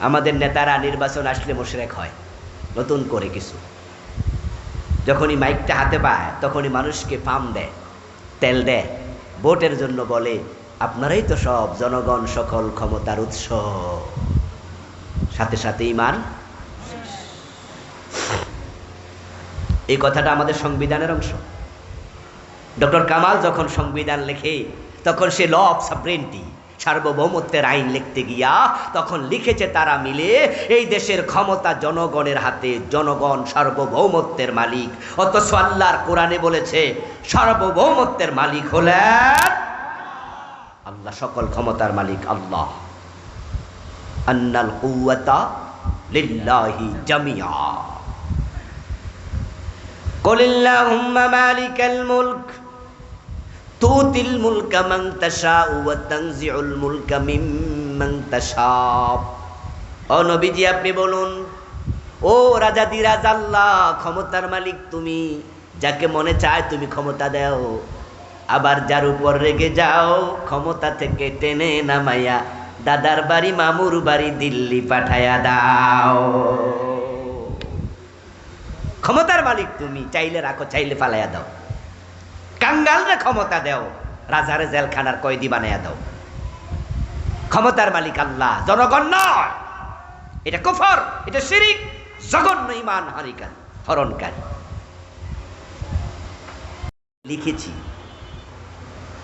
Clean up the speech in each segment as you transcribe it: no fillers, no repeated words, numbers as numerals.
আমাদের নেতারা নির্বাচন আসলে মুশরিক হয় নতুন করে কিছু, যখনই মাইকটা হাতে পায় তখনই মানুষকে পাম দেয়, তেল দেয়, ভোটের জন্য বলে আপনারাই তো সব, জনগণ সকল ক্ষমতার উৎস। সাথে সাথে ঈমান। এই কথাটা আমাদের সংবিধানের অংশ। ডক্টর কামাল যখন সংবিধান লেখে তখন সে ল অফ সাবরেনিটি, সার্বভৌমত্বের আইন লিখতে গিয়া তখন লিখেছে তারা মিলে এই দেশের ক্ষমতা জনগণের হাতে, জনগণ সার্বভৌমত্বের মালিক। অথচ আল্লাহর কোরআনে বলেছে সার্বভৌমত্বের মালিক হলেন আল্লাহ, সকল ক্ষমতার মালিক আল্লাহ। আন্নাল কুওয়াতা লিল্লাহি জামিআ। কুলিল্লাহুম্মা মালিকাল মুলক তুতিল মুলকা মান তাশাউ ওয়া তানজিউল মুলকা মিম্মান তাশাউ। ও নবীজি আপনি বলুন, ও রাজাদিরাজ আল্লাহ, ক্ষমতার মালিক তুমি, যাকে মনে চায় তুমি ক্ষমতা দাও, আবার যার উপর রেগে যাও ক্ষমতা থেকে টেনে নামাইয়া দাদার বাড়ি মামুর বাড়ি দিল্লি পাঠাইয়া দাও। ক্ষমতার মালিক তুমি, চাইলে রাখো চাইলে পালাইয়া দাও। কাঙ্গালরে ক্ষমতা দাও, রাজারে জেলখানার কয়েদি বানাইয়া দাও। ক্ষমতার মালিক আল্লাহ, জনগণ নয়। এটা কুফর, এটা শিরিক, জঘন্য ঈমান হরণকারী। লিখেছি,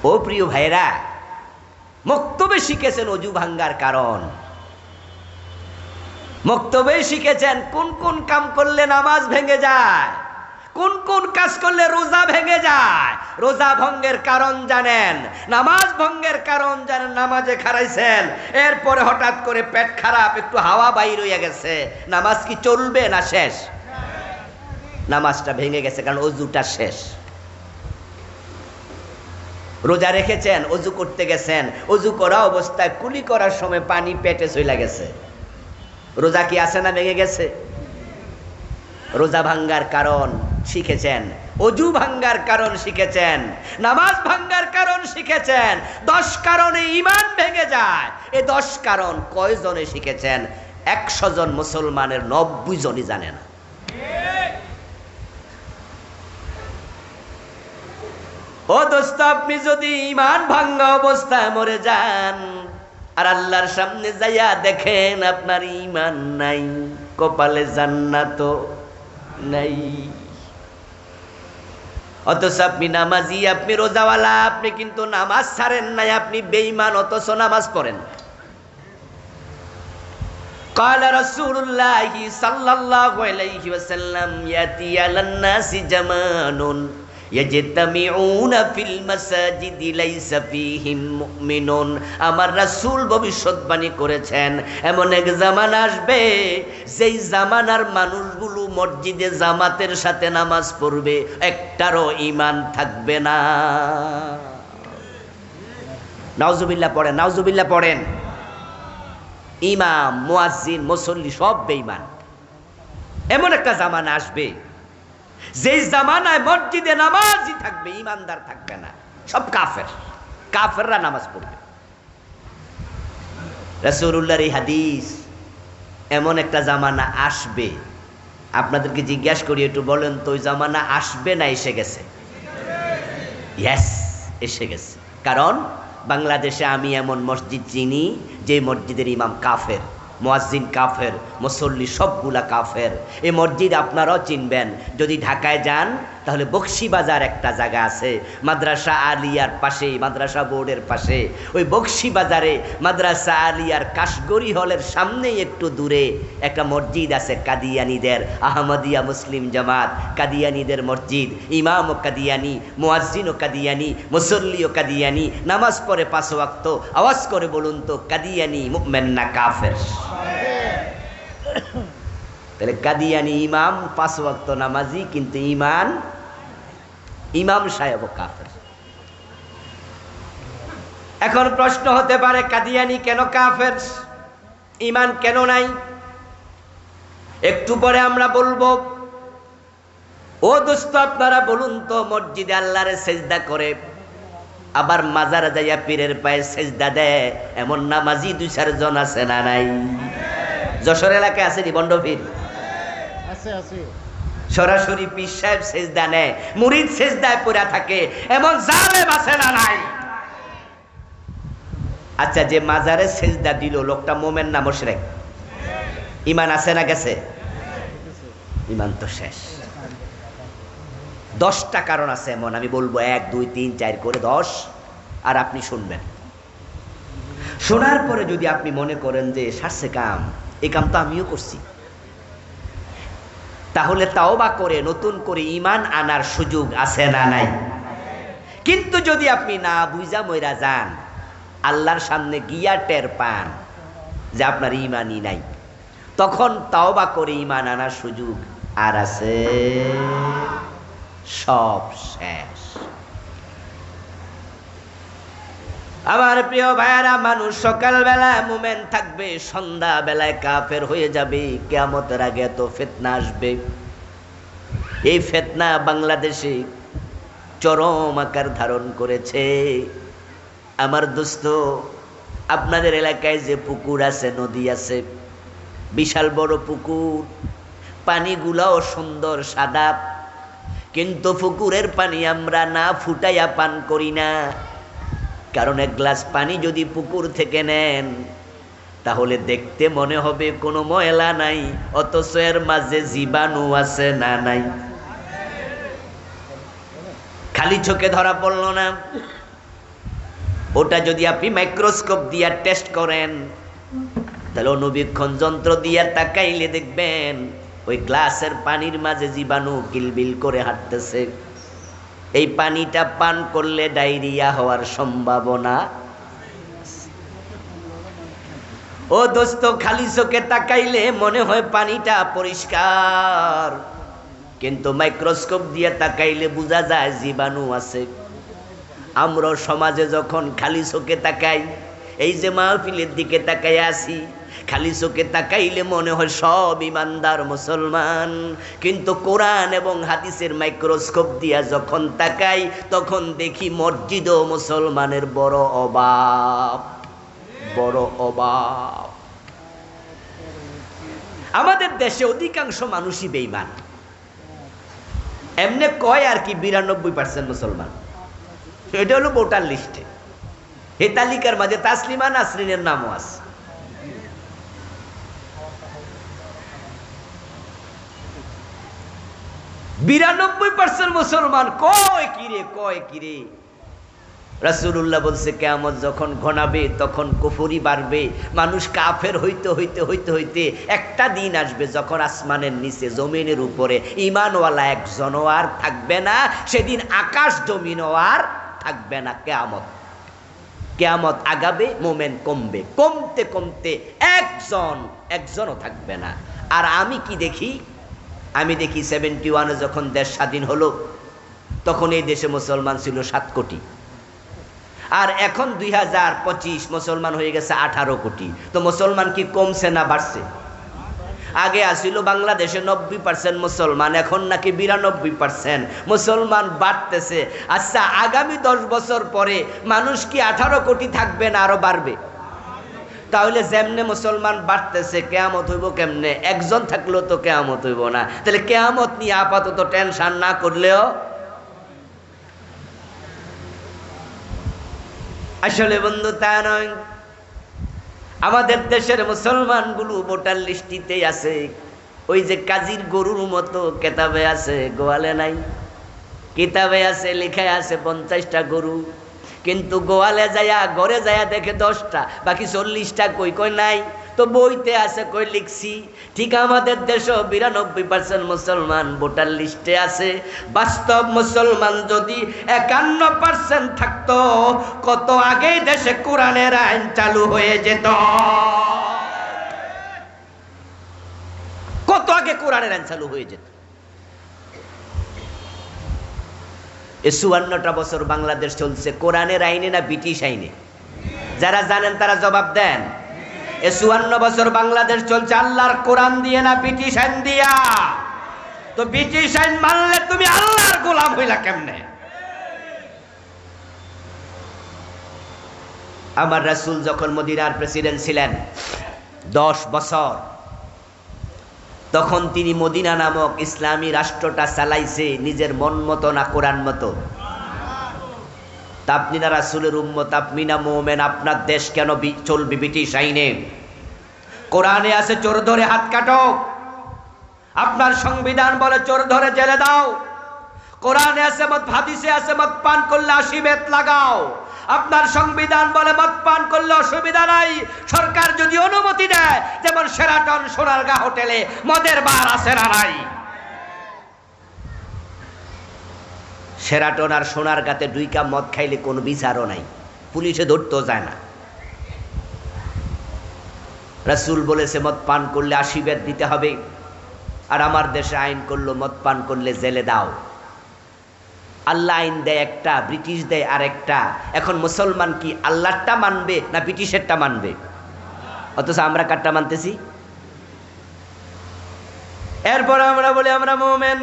ও প্রিয় ভাইরা, মক্তবে শিখেছেন অজু ভাঙ্গার কারণ, মক্তবে শিখেছেন কোন কোন কাম করলে নামাজ ভেঙে যায়, কোন কোন কাজ করলে রোজা ভেঙে যায়। রোজা ভঙ্গের কারণ জানেন, নামাজ ভঙ্গের কারণ জানেন, নামাজে খারাইছেন, এরপরে হঠাৎ করে পেট খারাপ, একটু হাওয়া বাইর হয়ে গেছে, নামাজ কি চলবে না শেষ? নামাজটা ভেঙে গেছে কারণ অজুটা শেষ। রোজা রেখেছেন, অজু করতে গেছেন, অজু করা অবস্থায় কুলি করার সময় পানি পেটে চলে গেছে, রোজা কি আছে না ভেঙে গেছে? রোজা ভাঙ্গার কারণ শিখেছেন, অজু ভাঙ্গার কারণ শিখেছেন, নামাজ ভাঙ্গার কারণ শিখেছেন। 10 কারণে ঈমান ভেঙে যায়। এই 10 কারণ কয়জনে শিখেছেন? 100 জন মুসলমানের 90 জনই জানে না। ও দোস্ত, আপনি যদি ঈমান ভাঙ্গা অবস্থায় মরে যান আর আল্লাহর সামনে যাইয়া দেখেন আপনার ঈমান নাই, কপালে জান্নাত নাই। অথচ আপনি নামাজি, আপনি রোজাওয়ালা, আপনি কিন্তু নামাজ ছাড়েন নাই, আপনি বেঈমান, অথচ নামাজ পড়েন। قال رسول الله صلى الله عليه وسلم يأتي على الناس زمان ইয়াজতামিউনা ফিল মাসাজিদি লাইসা ফীহিম মুমিনুন। আমার রাসূল ভবিষ্যৎবাণী করেছেন এমন এক জামানা আসবে যেই জামানার মানুষগুলো মসজিদে জামাতের সাথে নামাজ পড়বে, একটারও ঈমান থাকবে না। নাউজুবিল্লাহ পড়েন, নাউজুবিল্লাহ পড়েন। ইমাম, মুয়াজ্জিন, মুসল্লি সব বেঈমান। এমন একটা জামানা আসবে যেই জামানায় মসজিদে নামাজই থাকবে, ইমানদার থাকবে না, সব কাফের। কাফেররা নামাজ পড়বে। রাসূলুল্লাহর এই হাদিস, এমন একটা জামানা আসবে। আপনাদেরকে জিজ্ঞাসা করি, একটু বলেন তো ওই জামানা আসবে না এসে গেছে? ইয়েস, এসে গেছে। কারণ বাংলাদেশে আমি এমন মসজিদ চিনি যে মসজিদের ইমাম কাফের, মুয়াজ্জিন কাফের, মুসল্লি সবগুলা কাফের। এই মসজিদ আপনারাও চিনবেন। যদি ঢাকায় যান তাহলে বকশীবাজার একটা জায়গা আছে, মাদ্রাসা আলিয়ার পাশে, মাদ্রাসা বোর্ডের পাশে। ওই বকশীবাজারে মাদ্রাসা আলিয়ার কাশগড়ি হলের সামনেই একটু দূরে একটা মসজিদ আছে কাদিয়ানীদের, আহমদিয়া মুসলিম জামাত কাদিয়ানীদের মসজিদ। ইমামও কাদিয়ানী, মুয়াজ্জিনও কাদিয়ানী, মুসল্লিও কাদিয়ানী, নামাজ পড়ে 5 ওয়াক্ত। আওয়াজ করে বলুন তো, কাদিয়ানী মুমিন না কাফের? তাহলে কাদিয়ানী ইমাম 5 ওয়াক্ত নামাজি, কিন্তু ইমাম সাহেব কাফের। এখন প্রশ্ন হতে পারে, কাদিয়ানী কেন কাফের, ইমান কেন নাই? একটু পরে আমরা বলবো। ও দোস্ত, আপনারা বলুন তো, মসজিদে আল্লাহরে সেজদা করে আবার মাজারে যাইয়া পীরের পায়ে সেজদা দেয় এমন নামাজি 2-4 জন আছে না নাই? যশোর এলাকায় আছে নি বন্ডভীর? আছে আছে। সরাসরি পীর সাহেব সেজদা নেয়, মুরিদ সেজদায় পড়ে থাকে, এমন জালেম আছে না নাই? আচ্ছা, যে মাজারে সেজদা দিল লোকটা মোমেন না মুশরিক? ঈমান আছে না গেছে? ঈমান তো শেষ। 10টা কারণ আছে এমন, আমি বলবো 1 2 3 4 করে 10, আর আপনি শুনবেন। শোনার পরে যদি আপনি মনে করেন যে সারছে কাম, এই কাম তো আমিও করছি, তাহলে তাওবা করে নতুন করে ঈমান আনার সুযোগ আছে না নাই? কিন্তু যদি আপনি না বুঝা মইরা যান, আল্লাহর সামনে গিয়া টের পান যে আপনার ঈমানই নাই, তখন তাওবা করে ঈমান আনার সুযোগ আর আছে? সব শেষ। আমার প্রিয় ভাইয়েরা, মানুষ সকালবেলায় মুমিন থাকবে, সন্ধ্যা বেলায় কাফের হয়ে যাবে। কিয়ামতের আগে এত ফিতনা আসবে। এই ফিতনা বাংলাদেশে চরম আকার ধারণ করেছে। আমার দোস্ত, আপনাদের এলাকায় যে পুকুর আছে, নদী আছে, বিশাল বড় পুকুর, পানিগুলাও সুন্দর সাদা, কিন্তু পুকুরের পানি আমরা না ফুটাইয়া পান করি না। কারণ 1 গ্লাস পানি যদি পুকুর থেকে নেন, তাহলে দেখতে মনে হবে কোনো ময়লা নাই, অথচ এর মাঝে জীবাণু আছে না নাই? খালি চোখে ধরা পড়ল না। ওটা যদি আপনি মাইক্রোস্কোপ দিয়ে টেস্ট করেন, তাহলে অনুবীক্ষণ যন্ত্র দিয়ে তাকাইলে দেখবেন ওই গ্লাসের পানির মাঝে জীবাণু কিলবিল করে হাঁটতেছে। এই পানিটা পান করলে ডায়রিয়া হওয়ার সম্ভাবনা। ও দোস্ত, খালি চোখে তাকাইলে মনে হয় পানিটা পরিষ্কার, কিন্তু মাইক্রোস্কোপ দিয়ে তাকাইলে বোঝা যায় জীবাণু আছে। আমরা সমাজে যখন খালি চোখে তাকাই, এই যে মাহফিলের দিকে তাকাই আসি, খালি চোখে তাকাইলে মনে হয় সব ইমানদার মুসলমান, কিন্তু কোরআন এবং হাদিসের মাইক্রোস্কোপ দিয়া যখন তাকাই, তখন দেখি মসজিদ ও মুসলমানের বড় অভাব, বড় অভাব। আমাদের দেশে অধিকাংশ মানুষই বেঈমান। এমনি কয় আর কি 92% মুসলমান। এটা হলো ভোটার লিস্টে। এই তালিকার মাঝে তাসলিমা নাসরিনের নামও আছে। বিরানব্বই % মুসলমান। কয় কিরে? রাসূলুল্লাহ বলছে, কিয়ামত যখন ঘনাবে তখন কুফরি বাড়বে, মানুষ কাফের হইতে হইতে হইতে হইতে একটা দিন আসবে যখন আসমানের নিচে জমিনের উপরে ঈমানওয়ালা একজনও আর থাকবে না। সেদিন আকাশ জমিনও আর থাকবে না। কিয়ামত আগাবে, মোমেন কমবে, কমতে কমতে একজনও থাকবে না। আর আমি কি দেখি? আমি দেখি 71-এ যখন দেশ স্বাধীন হলো, তখন এই দেশে মুসলমান ছিল 7 কোটি, আর এখন 2025 মুসলমান হয়ে গেছে 18 কোটি। তো মুসলমান কি কমছে না বাড়ছে? আগে আসিল বাংলাদেশে 90% মুসলমান, এখন নাকি 92% মুসলমান বাড়তেছে। আচ্ছা, আগামী 10 বছর পরে মানুষ কি 18 কোটি থাকবে না আরো বাড়বে? তাহলে যেমনে মুসলমান বাড়তেছে, কিয়ামত হইব কেমনে? একজন থাকলেও তো কিয়ামত হইব না। তাহলে কিয়ামত নিয়ে আপাতত টেনশন না করলেও, আসলে বন্ধু তা নয়। আমাদের দেশের মুসলমানগুলো ভোটার লিস্টিতেই আছে। ওই যে কাজীর গরুর মতো কেতাবে আছে, গোয়ালে নাই। কিতাবে আছে, লেখায় আছে 50টা গরু, কিন্তু গোয়ালে যায়া ঘরে যায়া দেখে 10টা, বাকি 40টা কই নাই। তো বইতে আছে, কই লিখছি। ঠিক আমাদের দেশও 92% মুসলমান ভোটার লিস্টে আছে। বাস্তব মুসলমান যদি 51% থাকতো, কত আগে দেশে কোরআনের আইন চালু হয়ে যেত। কত আগে কোরআনের আইন চালু হয়ে যেত। 54টা বছর বাংলাদেশ চলছে কোরআনের আইনে না ব্রিটিশ আইনে? যারা জানেন তারা জবাব দেন। 54 বছর বাংলাদেশ চলছে আল্লাহর কোরআন দিয়ে না ব্রিটিশ আইন দিয়া? তো ব্রিটিশ আইন মানলে তুমি আল্লাহর গোলাম হইলা কেমনে? আমার রাসূল যখন মদিনার প্রেসিডেন্ট ছিলেন 10 বছর, তখন তিনি মদিনা নামক ইসলামী রাষ্ট্রটা চালাইছে নিজের মন মতো না কোরআন মতো? তা আপনি না রাসূলের উম্মত, আপনি না মুমিন, আপনার দেশ কেন চলবে ব্রিটিশ আইনে? কোরআনে আছে চোর ধরে হাত কাটো, আপনার সংবিধান বলে চোর ধরে জেলে দাও। কোরআনে আছে মদ, হাদিসে আছে মদ পান করলে 80 বেত লাগাও। আপনার সংবিধান বলে মদ পান করলে অসুবিধা নাই, সরকার যদি অনুমতি দেয়, যেমন শেরাটন সোনারগাঁ হোটেলে মদের বার আছে না নাই? শেরাটন আর সোনারগাঁতে 2 কাপ মদ খাইলে কোনো বিচারও নাই, পুলিশে ধরতেও যায় না। রাসূল বলেছে মদ পান করলে 80 বেত দিতে হবে, আর আমার দেশে আইন করলো মদ পান করলে জেলে দাও। আল্লাহ আইন দেয় একটা, ব্রিটিশ দেয় আরেকটা। এখন মুসলমান কি আল্লাহরটা মানবে না ব্রিটিশেরটা মানবে? অথচ আমরা কারটা মানতেছি। এরপর আমরা বলি আমরা মুমিন।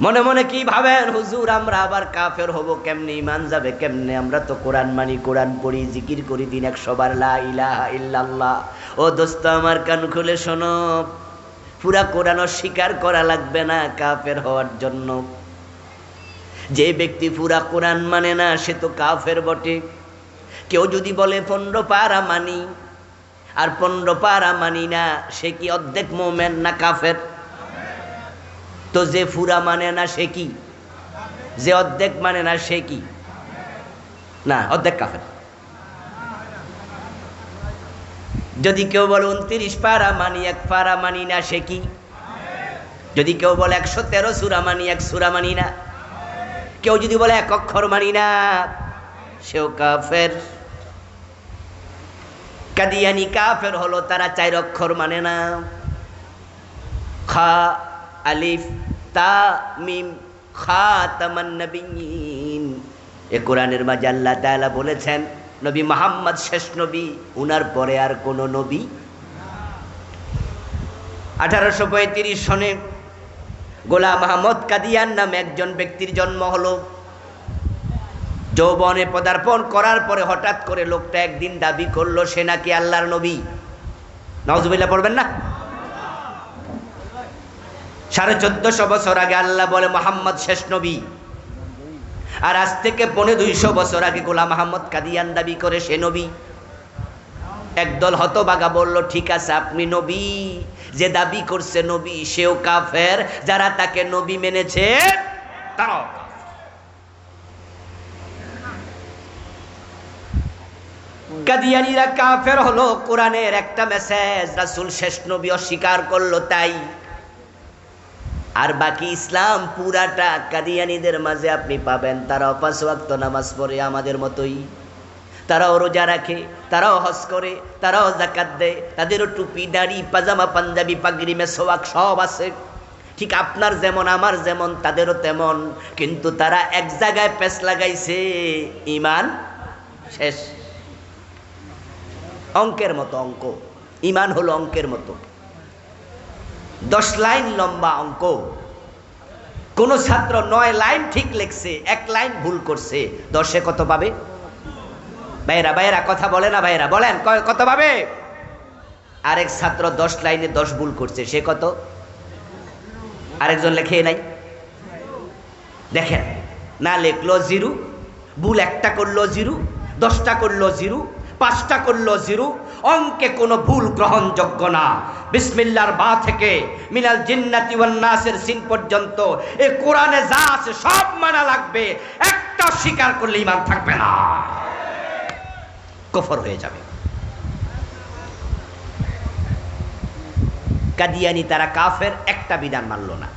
মনে মনে কি ভাবেন, হুজুর আমরা আবার কাফের হব কেমনে, ঈমান যাবে কেমনে? আমরা তো কোরআন মানি, কোরআন পড়ি, জিকির করি দিন 100 বার লা ইলাহা ইল্লাল্লাহ। ও দোস্ত আমার কান খুলে শোনো, পুরা কোরআন স্বীকার করা লাগবে না কাফের হওয়ার জন্য। যে ব্যক্তি পুরা কোরআন মানে না সে তো কাফের বটে। কেউ যদি বলে 15 পারা মানি আর 15 পারা মানি না, সে কি অর্ধেক মুমিন না কাফের? তো যে পুরা মানে না সে কি? যে অর্ধেক মানে না সে কি? না, অর্ধেক কাফের। যদি কেউ বলে 29 পারা মানি 1 পারা মানি না, সে কি? যদি কেউ বলে 113 সূরা মানি 1 সূরা মানি না, কেউ যদি বলে 1 অক্ষর মানি না, সেও কাফের। কাদিয়ানি কাফের হলো তারা 4 অক্ষর মানে না। খা আলিফ তা মিম খাতামান নবিয়্যিন। এ কোরআনের মাঝে আল্লাহ তাআলা বলেছেন নবী মুহাম্মদ শেষ নবী, উনার পরে আর কোন নবী। 1835 সনে গোলাম আহমদ কাদিয়ান নামে একজন ব্যক্তির জন্ম হলো। যৌবনে পদার্পণ করার পরে হঠাৎ করে লোকটা একদিন দাবি করলো সে নাকি আল্লাহর নবী। নাউজুবিল্লাহ পড়বেন না? 1450 বছর আগে আল্লাহ বলে মুহাম্মদ শেষ নবী, আর আজ থেকে 250 বছর আগে গোলাম আহমদ কাদিয়ান দাবি করে সে নবী। একদল হতভাগা বলল ঠিক আছে আপনি নবী, যে দাবি করছে নবী সেও কাফের, যারা তাকে নবী মেনেছে তারাও কাফের। কাদিয়ানীরা কাফের হলো কোরআনের একটা মেসেজ রাসূল শেষ নবী অস্বীকার করলো তাই। আর বাকি ইসলাম পুরাটা কাদিয়ানীদের মাঝে আপনি পাবেন। তারাও 5 ওয়াক্ত নামাজ পড়ে আমাদের মতোই, তারাও রোজা রাখে, তারাও হজ করে, তারাও যাকাত দেয়, তাদেরও টুপি দাড়ি পাজামা পাঞ্জাবি পাগড়ি মেসওয়াক সব আছে। ঠিক আপনার যেমন আমার যেমন তাদেরও তেমন, কিন্তু তারা এক জায়গায় পেছ লাগাইছে, ঈমান শেষ। অঙ্কের মতো অঙ্ক, ঈমান হলো অঙ্কের মতো 10 লাইন লম্বা অঙ্ক। কোন ছাত্র 9 লাইন ঠিক লিখছে, 1 লাইন ভুল করছে, 10-এ কত পাবে? ভাইরা কথা বলে না, ভাইরা বলেন কত পাবে? আরেক ছাত্র 10 লাইনে 10 ভুল করছে, সে কত? আরেকজন লেখে নাই। দেখেন, না লিখলো 0, ভুল 1টা করলো 0, 10টা করলো 0, 5টা করলো 0। অঙ্কে কোনো ভুল গ্রহণযোগ্য না। বিসমিল্লাহর বা থেকে মিনাল জিন্নাতি ওয়ান নাসের সিন পর্যন্ত এই কোরআনে যা আছে সব মানা লাগবে। একটা স্বীকার করলে ঈমান থাকবে না, কুফর হয়ে যাবে। কাদিয়ানী তারা কাফের, একটা বিধান মানলো না।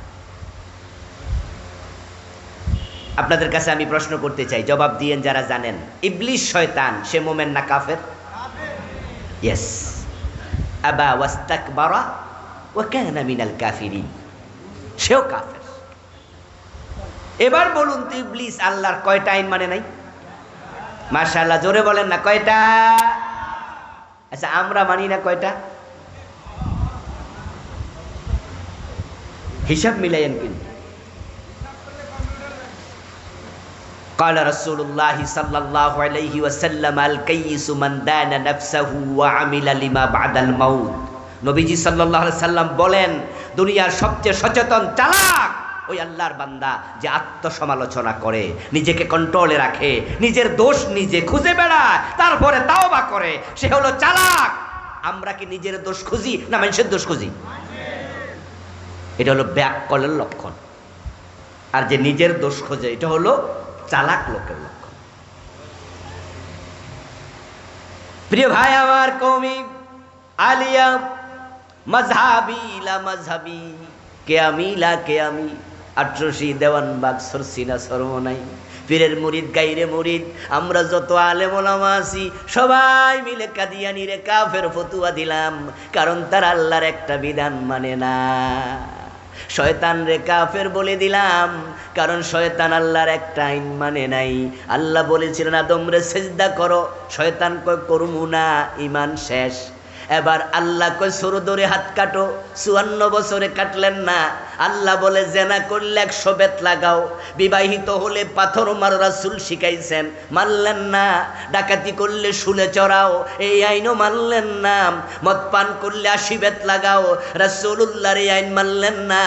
আপনাদের কাছে আমি প্রশ্ন করতে চাই, জবাব দিয়েন যারা জানেন। ইবলিস শয়তান সে মুমিন না কাফের? ইয়েস। আবা ওয়াস্তাকবারা ওয়া কানা মিনাল কাফিরিন, সেও কাফের। এবার বলুন তো ইবলিস আল্লাহর কয়টা আইন মানে নাই? মাশাআল্লাহ, জোরে বলেন না কয়টা? আচ্ছা আমরা মানি না কয়টা? হিসাব মিলাইয়েন কিন্তু। قال رسول الله صلى الله عليه وسلم الكيس من دان نفسه وعمل لما بعد الموت নবীজি সাল্লাল্লাহু আলাইহি সাল্লাম বলেন, দুনিয়ার সবচেয়ে সচেতন চালাক ওই আল্লাহর বান্দা যে আত্মসমালোচনা করে, নিজেকে কন্ট্রোলে রাখে, নিজের দোষ নিজে খুঁজে বেড়ায়, তারপরে তাওবা করে, সে হলো চালাক। আমরা কি নিজের দোষ খুঁজি না মানুষের দোষ খুঁজি? এটা হলো ব্যাককলের লক্ষণ। আর যে নিজের দোষ খোঁজে এটা হলো চালাক লোকের লক্ষণ। প্রিয় ভাই আমার, কওমি আলিয়া মাযহাবি লা মাযহাবি, কে আমি লা কে আমি, ৮৮ দেওয়ানবাগ সরসিনা সরমনাই, পীরের মুরিদ গাইরে মুরিদ, আমরা যত আলেম ওলামা আছি সবাই মিলে কাদিয়ানিরে কাফের ফতুয়া দিলাম, কারণ তারা আল্লাহর একটা বিধান মানে না। শয়তান রে কাফের বলে দিলাম, কারণ শয়তান আল্লাহর একটা আইন মানে নাই। আল্লাহ বলেছিলেন আদম রে সেজদা করো, শয়তান কয় করমু না, ঈমান শেষ। এবার আল্লাহ কয় সরো ধরে হাত কাটো, ৫৪ বছরে কাটলেন না। আল্লাহ বলে জেনা করলে ১০০ বেত লাগাও, বিবাহিত হলে পাথর মারো, রাসূল শিখাইছেন, মানলেন না। ডাকাতি করলে শুলে চড়াও, এই আইনও মানলেন না। মদ পান করলে ৮০ বেত লাগাও, রাসূলুল্লাহর এই আইন মানলেন না।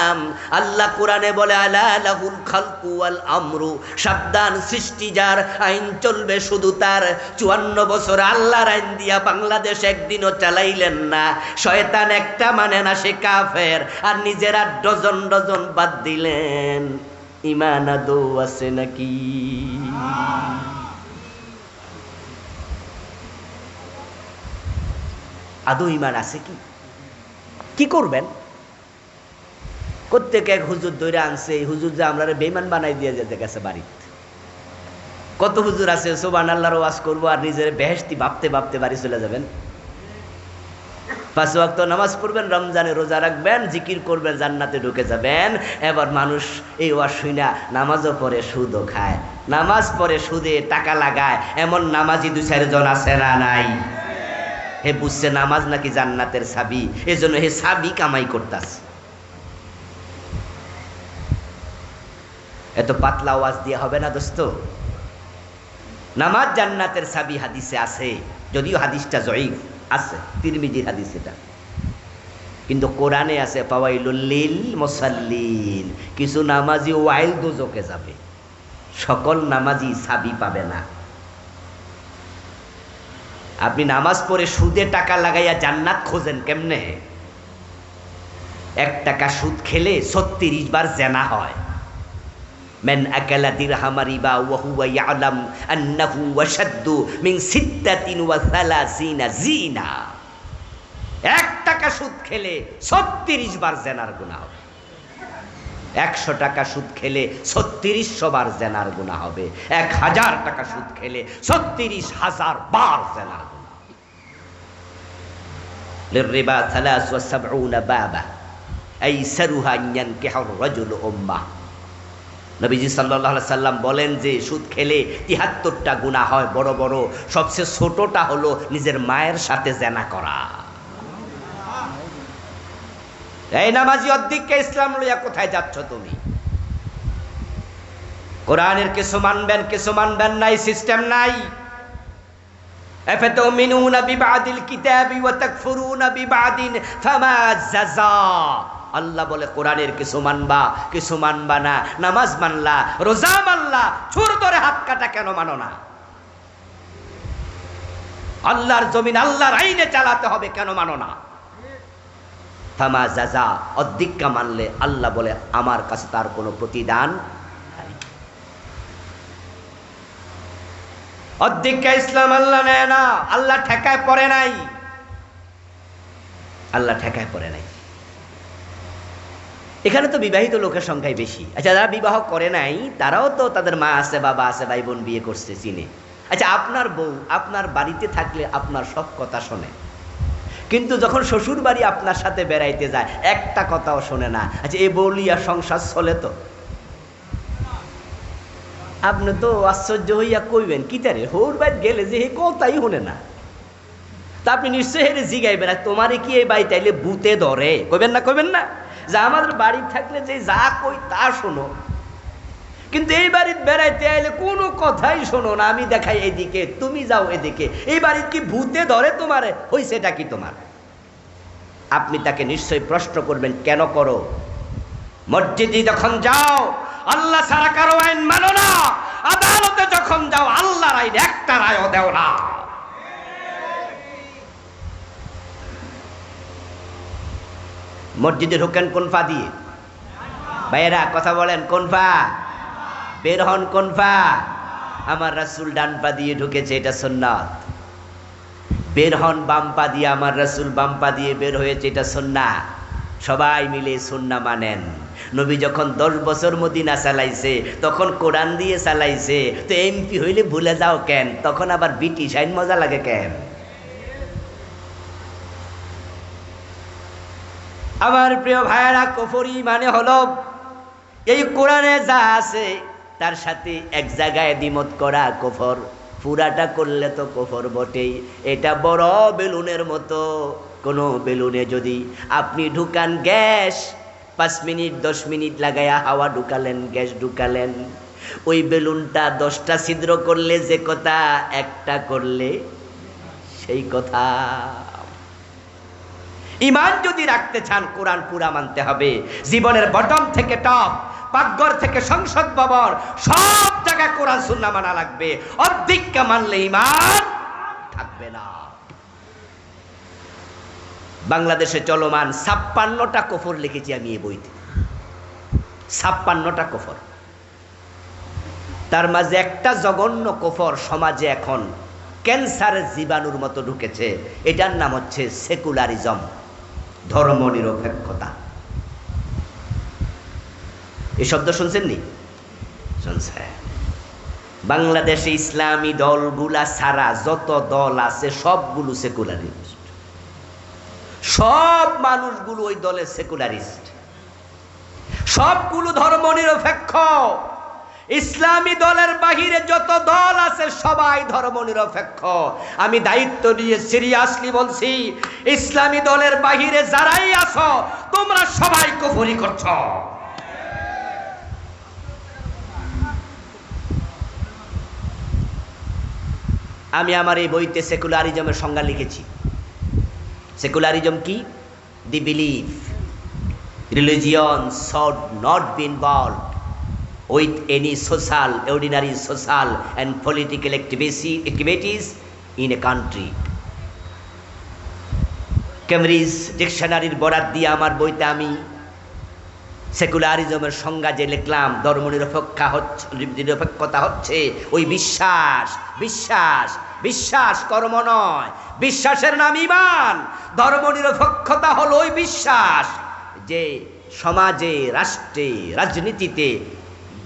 আল্লাহ কোরআনে বলে আলা লাহুল খালকু ওয়াল আমরু, সাবধান, সৃষ্টি যার, আইন চলবে শুধু তার। ৫৪ বছর আল্লাহর আইন দিয়া বাংলাদেশ একদিনও চালাইলেন না। শয়তান একটা মানে না, সে কাফের। আর নিজেরা ডজন ডজন বাদ দিলেন, ঈমান আদৌ আছে নাকি? আদৌ ঈমান আছে কি? কি করবেন? প্রত্যেক এক হুজুর ধরে আনছে, এই হুজুর যে আমরা বেঈমান বানাই দিয়ে যেতে গেছে বাড়িতে। কত হুজুর আছে সুবহানাল্লাহর ওয়াজ করবো আর নিজের বেহেশতি ভাবতে ভাবতে বাড়ি চলে যাবেন। ৫ ওয়াক্ত নামাজ পড়বেন, রমজানে রোজা রাখবেন, জিকির করবেন, জান্নাতে ঢুকে যাবেন। এবার মানুষ এই ওয়াজ শুনা নামাজও পড়ে সুদও খায়, নামাজ পড়ে সুদে টাকা লাগায়, এমন নামাজি ২-৪ জন আছে না নাই? হে বুঝছে নামাজ নাকি জান্নাতের চাবি, এজন্য হে চাবি কামাই করতাছে। এত পাতলা ওয়াজ দিয়ে হবে না দোস্ত। নামাজ জান্নাতের চাবি হাদিসে আছে, যদিও হাদিসটা জয়ীফ আছে, তিরমিজির হাদিস এটা, কিন্তু কোরআনে আছে ফাওয়াইলুল লিল মুসাল্লিন, কিছু নামাজি ওয়াইল দোজকে যাবে, সকল নামাজি চাবি পাবে না। আপনি নামাজ পড়ে সুদে টাকা লাগাইয়া জান্নাত খোঁজেন কেমনে? ১ টাকা সুদ খেলে ৩৬ বার জেনা হয়। মান আকালা দিরহাম রিবা ওয়া হুয়া ইয়ালাম আন্নাহু ওয়াশাদ্দু মিন ৩৬ জিনা। ১ টাকা সুদ খেলে ৩৬ বার জেনার গুনাহ হবে। ১০০ টাকা সুদ খেলে ৩৬০০ বার জেনার গুনাহ হবে। ১০০০ টাকা সুদ খেলে ৩৬০০০ বার জেনার গুনাহ হবে। লিররিবা ৭৩ বাবা আইসারুহা আন ইয়ানকিহুর রাজুলু উম্মাহ। নবীজি সাল্লাল্লাহু আলাইহি সাল্লাম বলেন যে সুদ খেলে ৭৩টা গুনাহ হয় বড় বড়, সবচেয়ে ছোটটা হলো নিজের মায়ের সাথে জেনা করা। এই নামাজি অধ্যক্ষে ইসলাম লইয়া কোথায় যাচ্ছ তুমি? কোরআনের কিছু মানবেন, কিছু মানবেন নাই, সিস্টেম নাই। আফাতুমিনুনা বিবাদিল কিতাবি ওয়া তাকফুরুনা বিবাদিন ফামা জাযা। আল্লাহ বলে কোরআনের কিছু মানবা, কিছু মানবা না। নামাজ মানলা, রোজা মানলা, চোর ধরে হাত কাটা কেন মানো না? আল্লাহর জমিন আল্লাহর আইনে চালাতে হবে, কেন মানো না? ফামা জাযা, অধিক্কা মানলে আল্লাহ বলে আমার কাছে তার কোনো প্রতিদান নাই। অধিক্কা ইসলাম আল্লাহ নেয় না, আল্লাহ ঠেকায় পড়ে নাই, আল্লাহ ঠেকায় পড়ে নাই। এখানে তো বিবাহিত লোকের সংখ্যাই বেশি। আচ্ছা, যারা বিবাহ করে নাই তারাও তো তাদের মা আছে, বাবা আছে, ভাই বোন বিয়ে করছে, চিনে। আচ্ছা, আপনার বউ আপনার বাড়িতে থাকলে আপনার সব কথা শোনে, কিন্তু যখন শ্বশুর বাড়ি আপনার সাথে বেড়াইতে যায় একটা কথাও শোনে না। আচ্ছা, এ বলিয়া সংসার চলে? তো আপনি তো আশ্চর্য হইয়া কইবেন কি তারে হোর বাইত গেলে যে হে কথাই শুনে না। তা আপনি নিশ্চয়ই হেরে জিগাইবেন, তোমারে কি এই বাড়ি তাইলে ভূতে ধরে? কইবেন না? কইবেন না যে আমাদের বাড়ি থাকলে যে যা কই তা শোনো, কিন্তু এই বাড়িতে বেড়াইতে আইলে কোনো কথাই শোনো না। আমি দেখাই এদিকে, তুমি যাও এদিকে। এই বাড়িতে কি ভূতে ধরে তোমারে? হইছেটা কি তোমার? আপনি তাকে নিশ্চয়ই প্রশ্ন করবেন, কেন করো? মসজিদে যখন যাও আল্লাহ ছাড়া কারো আইন মানো না, আদালতে যখন যাও আল্লাহর আইন একটা রায়ও দেও না। মসজিদে ঢোকেন কোন পা দিয়ে? ভাইয়েরা কথা বলেন, কোন পা? বের হন কোন পা? আমার রাসূল ডান পা দিয়ে ঢুকেছে, এটা সুন্নাত। বের হন বাম পা দিয়ে, আমার রাসূল বাম পা দিয়ে বের হয়েছে, এটা সুন্নাহ। সবাই মিলে সুন্নাহ মানেন। নবী যখন 10 বছর মদিনা চালাইছে তখন কোরআন দিয়ে চালাইছে, তো এমপি হইলে ভুলে যাও কেন? তখন আবার ব্রিটিশ আইন মজা লাগে কেন? আমার প্রিয় ভাইয়েরা, কুফরি মানে হলো এই কোরআনে যা আছে তার সাথে এক জায়গায় দ্বিমত করা কুফর। পুরাটা করলে তো কুফর বটেই। এটা বড় বেলুনের মতো। কোন বেলুনে যদি আপনি ঢুকান গ্যাস, 5 মিনিট 10 মিনিট লাগায়া হাওয়া ঢুকালেন, গ্যাস ঢুকালেন, ওই বেলুনটা 10টা ছিদ্র করলে যে কথা, একটা করলে সেই কথা। ঈমান যদি রাখতে চান কোরআন পুরা মানতে হবে। জীবনের বটম থেকে টপ, পাকঘর থেকে সংসদ ভবন, সব জায়গায় কোরআন সুন্নাহ মানা লাগবে। অর্ধেকটা মানলে ঈমান থাকবে না। বাংলাদেশে চলমান 56টা কুফর লিখেছি আমি এই বইতে। 56টা কুফর। তার মাঝে একটা জঘন্য কুফর সমাজে এখন ক্যান্সারের জীবাণুর মতো ঢুকেছে। এটার নাম হচ্ছে সেকুলারিজম, ধর্মনিরপেক্ষতা। এই শব্দ শুনছেন নি? শুনছেন? বাংলাদেশে ইসলামী দলগুলা ছাড়া যত দল আছে সবগুলো সেকুলারিস্ট। সব মানুষগুলো ওই দলের সেকুলারিস্ট, সবগুলো ধর্মনিরপেক্ষ। ইসলামী দলের বাহিরে যত দল আছে সবাই ধর্মনিরপেক্ষ। আমি দায়িত্ব নিয়ে সিরিয়াসলি বলছি, ইসলামী দলের বাহিরে যারাই আছো তোমরা সবাই কুফরি করছো। আমি আমার এই বইতে সেকুলারিজমের সংজ্ঞা লিখেছি। সেকুলারিজম কি? দি believe religion should not be involved with any social, ordinary social and political activities in a country. Cambridge ডিকশনারির বরাত দিয়ে আমার বইতে আমি সেকুলারিজমের সংজ্ঞা যে লিখলাম, ধর্মনিরপেক্ষতা হচ্ছে ওই বিশ্বাস, বিশ্বাস, বিশ্বাস কর্ম নয়। বিশ্বাসের নাম ঈমান। ধর্মনিরপেক্ষতা হলো ওই বিশ্বাস যে সমাজে, রাষ্ট্রে, রাজনীতিতে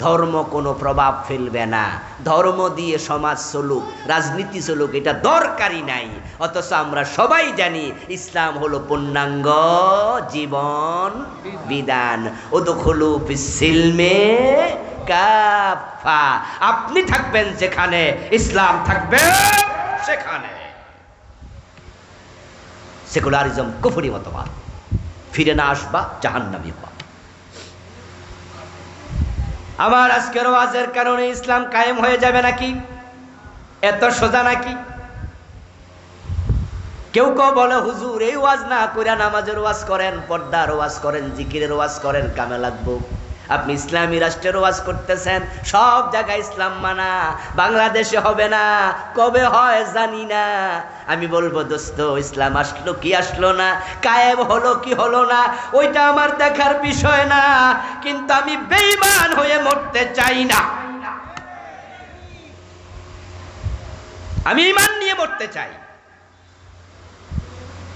ধর্ম কোনো প্রভাব ফেলবে না। ধর্ম দিয়ে সমাজ চলুক, রাজনীতি চলুক, এটা দরকারই নাই। অথচ আমরা সবাই জানি ইসলাম হলো পূর্ণাঙ্গ জীবন বিধান। উদখুলু ফিস-সিলমে কাফা। আপনি থাকবেন যেখানে, ইসলাম থাকবে সেখানে। সেকুলারিজম কুফরি মতবাদ। ফিরে না আসবা জাহান্নামী হবা। আমার আজকের ওয়াজের কারণে ইসলাম কায়েম হয়ে যাবে নাকি? এত সোজা নাকি? কেউ কেউ বলে হুজুর এই ওয়াজ না কইরা নামাজের ওয়াজ করেন, পর্দার ওয়াজ করেন, জিকিরের ওয়াজ করেন, কামে লাগবো। আপনি ইসলামী রাষ্ট্রের ওয়াজ করতেছেন, সব জায়গায় ইসলাম মানা, বাংলাদেশে হবে না, কবে হয় জানি না। আমি বলবো দোস্ত, ইসলাম আসলো কি আসলো না, কায়েম হলো কি হলো না, ওইটা আমার দেখার বিষয় না। কিন্তু আমি বেঈমান হয়ে মরতে চাই না। আমি ঈমান নিয়ে মরতে চাই।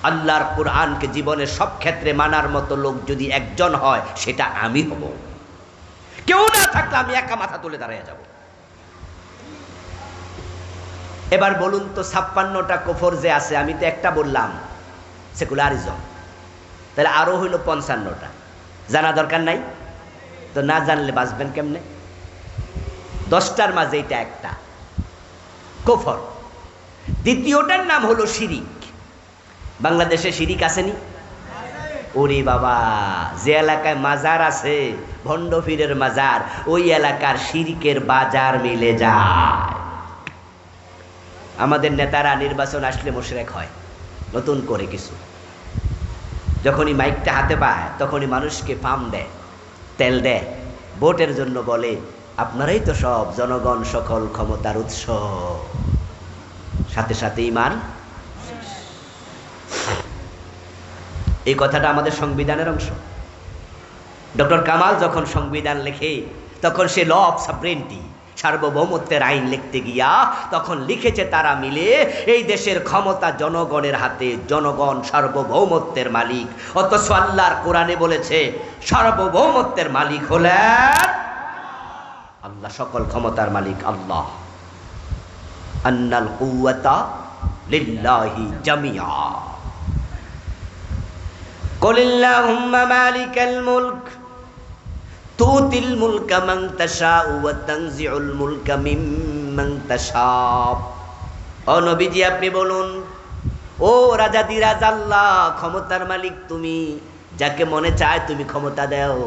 আল্লাহর কোরআনকে জীবনের সব ক্ষেত্রে মানার মতো লোক যদি একজন হয়, সেটা আমি হব। কেউ না থাকলে আমি একা মাথা তুলে দাঁড়িয়ে যাব। এবার বলুন তো, 56টা কুফর যে আছে, আমি তো একটা বললাম সেকুলারিজম, তাহলে আরো হইল 55টা। জানা দরকার নাই তো? না জানলে বাঁচবেন কেমনে? 10টার মাঝে এটা একটা কুফর। দ্বিতীয়টার নাম হলো শিরিক। বাংলাদেশে শিরিক আসেনি? ওরে বাবা, যে এলাকায় মাজার আছে, ভণ্ড পীরের মাজার, ওই এলাকার শিরিকের বাজার মিলে যায়। আমাদের নেতারা নির্বাচন আসলে মুশরিক হয় নতুন করে কিছু। যখনই মাইকটা হাতে পায় তখনই মানুষকে পাম দেয়, তেল দেয়, ভোটের জন্য বলে আপনারাই তো সব জনগণ সকল ক্ষমতার উৎস। সাথে সাথে ঈমান। এই কথাটা আমাদের সংবিধানের অংশ। ডক্টর কামাল যখন সংবিধান লেখে তখন সে ল অফ সাবরেন্টি, সার্বভৌমত্বের আইন লিখতে গিয়া তখন লিখেছে তারা মিলে এই দেশের ক্ষমতা জনগণের হাতে, জনগণ সার্বভৌমত্বের মালিক। অথচ আল্লাহর কোরআনে বলেছে সার্বভৌমত্বের মালিক হলেন আল্লাহ, সকল ক্ষমতার মালিক আল্লাহ। আন্নাল কুওয়াতা লিল্লাহি জামিআ। কুলিল্লাহুম্মা মালিকাল মুলক তুতিল মুলকা মান তাশাউ ওয়া তানজিউল মুলকা মিম্মান তাশাউ। ও নবীজি আপনি বলুন, ও রাজাদিরাজ আল্লাহ, ক্ষমতার মালিক তুমি, যাকে মনে চায় তুমি ক্ষমতা দাও,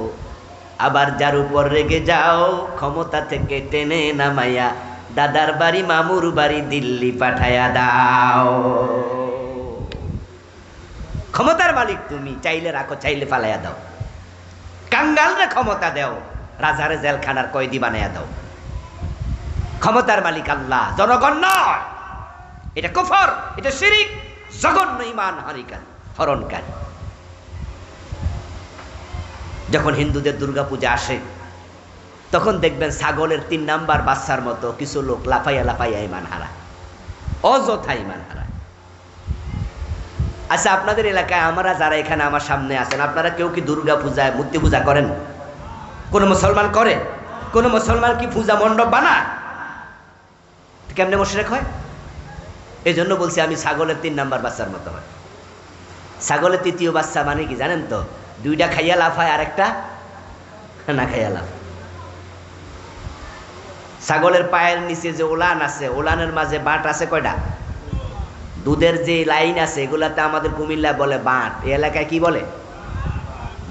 আবার যার উপর রেগে যাও ক্ষমতা থেকে টেনে নামাইয়া দাদার বাড়ি মামুর বাড়ি দিল্লি পাঠাইয়া দাও। ক্ষমতার মালিক তুমি, চাইলে রাখো চাইলে ফালাইয়া দাও। কাঙ্গালরে ক্ষমতা দাও, রাজারে জেলখানার কয়েদি বানাইয়া দাও। ক্ষমতার মালিক আল্লাহ, জনগণ নয়। এটা কুফর, এটা শিরিক, জঘন্য ঈমান হরণকারী। যখন হিন্দুদের দুর্গাপূজা আসে তখন দেখবেন ছাগলের 3 নাম্বার বাচ্চার মতো কিছু লোক লাফাইয়া লাফাইয়া ঈমান হারায়, অযথা ঈমান হারায়। আচ্ছা, আপনাদের এলাকায় আমরা যারা এখানে আমার সামনে আছেন, আপনারা কেউ কি দুর্গা পূজায় মূর্তি পূজা করেন? কোন মুসলমান করে? কোন মুসলমান কি পূজা মণ্ডপ বানায়? কেমনে মুশরিক হয়? এই জন্য বলছি আমি ছাগলের 3 নাম্বার বাচ্চার মতো হয়। ছাগলের 3য় বাচ্চা মানে কি জানেন তো? 2টা খাইয়া লাফায় আর একটা না খাইয়া লাফায়। ছাগলের পায়ের নিচে যে ওলান আছে, ওলানের মাঝে বাঁট আছে কয়টা? দুধের যে লাইন আছে এগুলাতে আমাদের কুমিল্লা বলে বাঁট, এই এলাকায় কি বলে?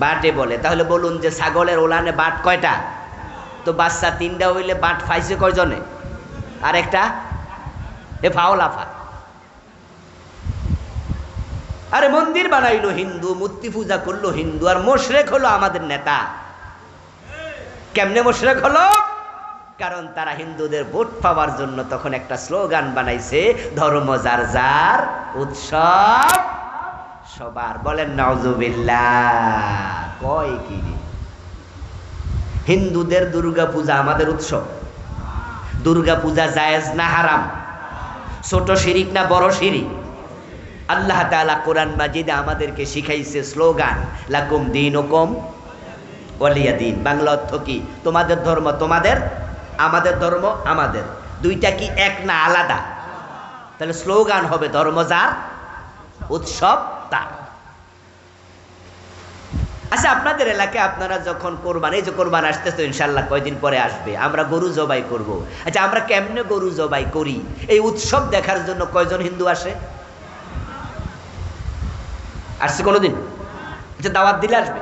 বাঁটে বলে। তাহলে বলুন যে ছাগলের ওলানে বাঁট কয়টা? তো বাচ্চা 3টা হইলে বাঁট ফাইছে কয়জনে? আর একটা এ ফাও লাফা। আরে মন্দির বানাইলো হিন্দু, মূর্তি পূজা করলো হিন্দু, আর মুশরিক হলো আমাদের নেতা। কেমনে মুশরিক হলো? কারণ তারা হিন্দুদের ভোট পাওয়ার জন্য তখন একটা স্লোগান বানাইছে, ধর্ম যার যার উৎসব সবার। বলেন নাউজুবিল্লাহ। কয় কি হিন্দুদের দুর্গা পূজা আমাদের উৎসব? দুর্গা পূজা জায়েজ না হারাম? ছোট শিরিক না বড় শিরিক? আল্লাহ তাআলা কোরআন মাজিদে আমাদেরকে শিখাইছে স্লোগান, লাকুম দীনুকুম ওয়ালিয়া দীন। বাংলা অর্থ কি? তোমাদের ধর্ম তোমাদের, আমাদের ধর্ম আমাদের। দুইটা কি এক না আলাদা? তাহলে স্লোগান হবে ধর্ম যার উৎসব তার। আচ্ছা, আপনাদের এলাকায় আপনারা যখন কোরবান, এই যে কোরবান আসতেছে ইনশাল্লাহ কয়দিন পরে আসবে, আমরা গরু জবাই করব। আচ্ছা, আমরা কেমনে গরু জবাই করি এই উৎসব দেখার জন্য কয়জন হিন্দু আসে? আসছে কোনোদিন? আচ্ছা, দাওয়াত দিলে আসবে।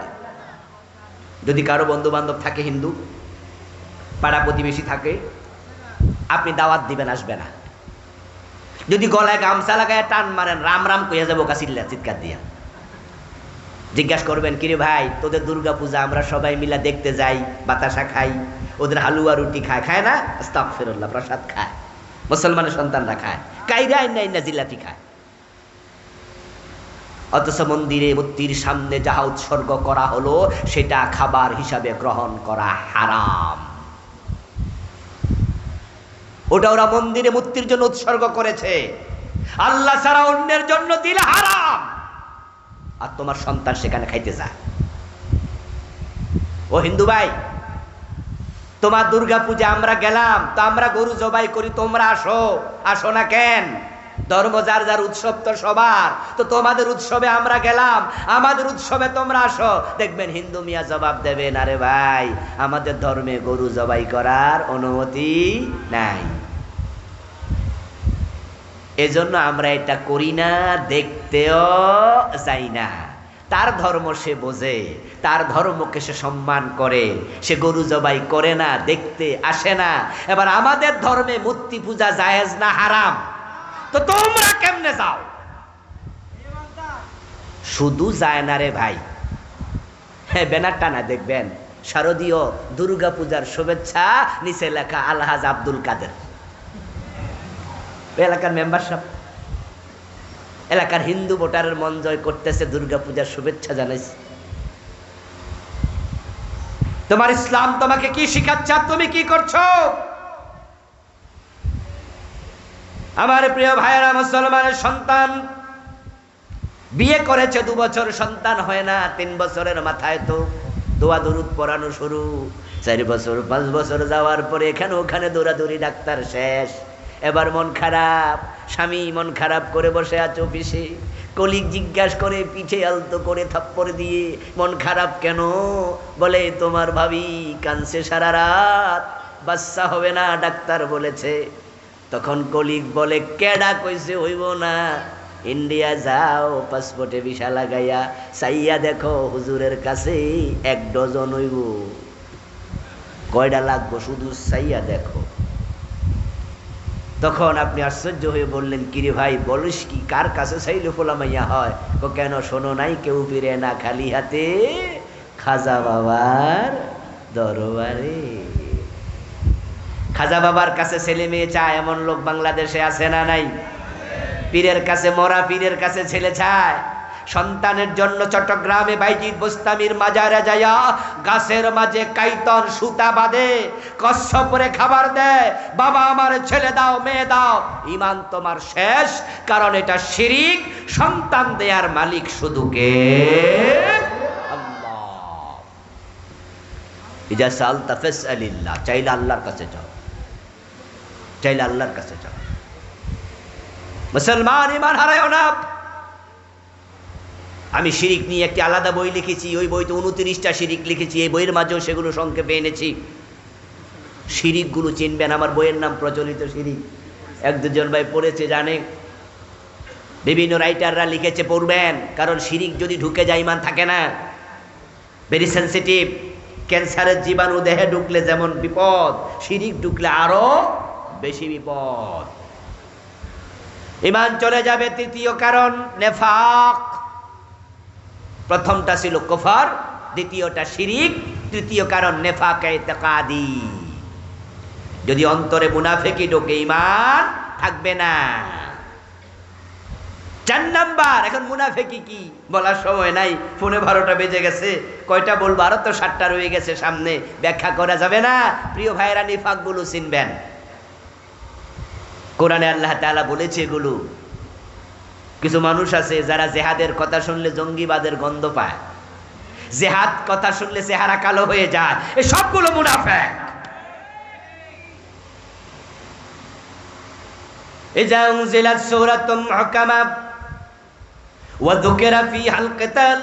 যদি কারো বন্ধু বান্ধব থাকে হিন্দু, পাড়া প্রতিবেশী থাকে, আপনি দাওয়াত দিবেন, আসবে না। যদি গলায় গামছা লাগায় টান মারেন, রাম রাম কইয়া যাবো কাছিল্লা চিৎকার দিয়া। জিজ্ঞাসা করবেন, কিরে ভাই তোদের দুর্গা পূজা আমরা সবাই মিলা দেখতে যাই, বাতাসা খাই, ওদের হালুয়া রুটি খায়, খায় না? আস্তাগফিরুল্লাহ, প্রসাদ খায়, মুসলমানের সন্তানরা খায়, কাইরা আইনা জিলাপি খায়। অথচ মন্দিরে মূর্তির সামনে যাহা উৎসর্গ করা হলো সেটা খাবার হিসাবে গ্রহণ করা হারাম। ওটা ওরা মন্দিরে মূর্তির জন্য উৎসর্গ করেছে, আল্লাহ ছাড়া অন্যের জন্য দিলে হারাম। আর তোমার সন্তান সেখানে খাইতে যায়। ও হিন্দু ভাই, তোমার দুর্গা পূজা আমরা গেলাম, তো আমরা গরু জবাই করি, তোমরা আসো। আসো না কেন? ধর্ম যার যার উৎসব তো সবার, তো তোমাদের উৎসবে আমরা গেলাম, আমাদের উৎসবে তোমরা আসো। দেখবেন হিন্দু মিয়া জবাব দেবেন, আরে ভাই আমাদের ধর্মে গরু জবাই করার অনুমতি নাই, এজন্য আমরা এটা করি না, দেখতেও যাই না। তার ধর্ম সে বোঝে, তার ধর্মকে সে সম্মান করে, সে গরু জবাই করে না, দেখতে আসে না। এবার আমাদের ধর্মে মূর্তি পূজা জায়েজ না হারাম? তো তোমরা কেমনে যাও? শুধু যায় না রে ভাই, হ্যাঁ ব্যানার টানা দেখবেন শারদীয় দুর্গা পূজার শুভেচ্ছা, নিচে লেখা আলহাজ আব্দুল কাদের। এলাকার মেম্বারশিপ, এলাকার হিন্দু ভোটারের মন জয় করতেছে, দুর্গা পূজার শুভেচ্ছা জানাইছে। তোমার ইসলাম তোমাকে কি শিখাচ্ছে আর তুমি কি করছো? আমার প্রিয় ভাইয়েরা, মুসলমানের সন্তান বিয়ে করেছে 2 বছর, সন্তান হয় না, 3 বছরের মাথায় তো দোয়া দরুদ পড়ানো শুরু, 4 বছর 5 বছর যাওয়ার পরে এখানে ওখানে দৌড়াদৌড়ি, ডাক্তার শেষ। এবার মন খারাপ, স্বামী মন খারাপ করে বসে আছে অফিসে, কলিগ জিজ্ঞাসা করে পিঠে আলতো করে থাপ্পড় দিয়ে, মন খারাপ কেন? বলে তোমার ভাবি কাঁদছে সারা রাত, বাচ্চা হবে না ডাক্তার বলেছে। তখন কলিগ বলে কেডা কইছে হইব না, ইন্ডিয়া যাও, পাসপোর্টে ভিসা লাগাইয়া চাইয়া দেখো হুজুরের কাছে 1 ডজন হইব। কয়টা লাগবো শুধু চাইয়া দেখো। তখন আপনি আশ্চর্য হয়ে বললেন, কিরে ভাই বলিস কি, কার কাছে চাইলে ফোলা মাইয়া হয়? কেন শোনো নাই, কেউ ফিরে না খালি হাতে, খাজা বাবার দরবারে। খাজা বাবার কাছে ছেলে মেয়ে চায় এমন লোক বাংলাদেশে আছে না নাই? পীরের কাছে, মরা পীরের কাছে ছেলে চায়। সন্তানের জন্য চট্টগ্রামে বাইজিদ বোস্তামির মাজারে যায়া গাছের মাঝে কাইতন সুতা বাঁধে, কচ্ছপ পরে খাবার দেয়, বাবা আমার ছেলে দাও মেয়ে দাও, ঈমান তোমার শেষ, কারণ এটা শিরিক। সন্তান দেয়ার মালিক শুধু কে? আল্লাহ। ইজা সালতা ফাসআলিল্লাহ, চাইলে আল্লাহর কাছে যাও, চাইলে আল্লাহর কাছে যাও। মুসলমান ঈমান হারায়ও না। আমি শিরিক নিয়ে একটি আলাদা বই লিখেছি, ওই বইতে 29টা শিরিক লিখেছি, এই বইয়ের মাঝেও সেগুলো সংক্ষেপে এনেছি। শিরিকগুলো চিনবেন, আমার বইয়ের নাম প্রচলিত শিরিক। 1-2 ভাই পড়েছে জানে, বিভিন্ন রাইটাররা লিখেছে, পড়বেন, কারণ শিরিক যদি ঢুকে যায় ঈমান থাকে না। Very sensitive. ক্যান্সারের জীবাণু দেহে ঢুকলে যেমন বিপদ, শিরিক ঢুকলে আরো বেশি বিপদ। ঈমান চলে যাবে। 3য় কারণ নেফাক। প্রথমটা ছিল কুফর, দ্বিতীয়টা শিরিক, 3য় কারণ নেফাক ইতিকাদি। যদি অন্তরে মুনাফিকি ঢোকে ঈমান থাকবে না। 4 নাম্বার, এখন মুনাফিকি কি বলার সময় নাই, ফোনে 12টা বেজে গেছে, কয়টা বলবো, আরো তো 7টা রয়ে গেছে সামনে, ব্যাখ্যা করা যাবে না। প্রিয় ভাইরা, নিফাকগুলো চিনবেন। কোরআনে আল্লাহ তাআলা বলেছে এগুলো। কিছু মানুষ আছে যারা জেহাদের কথা শুনলে জঙ্গিবাদের গন্ধ পায়, জেহাদ কথা শুনলে চেহারা কালো হয়ে যায়, এই সবগুলো মুনাফিক। ইজা উনজিলাত সূরাতুম মুহকামা ওয়া যুকিরা ফিহাল কিতাল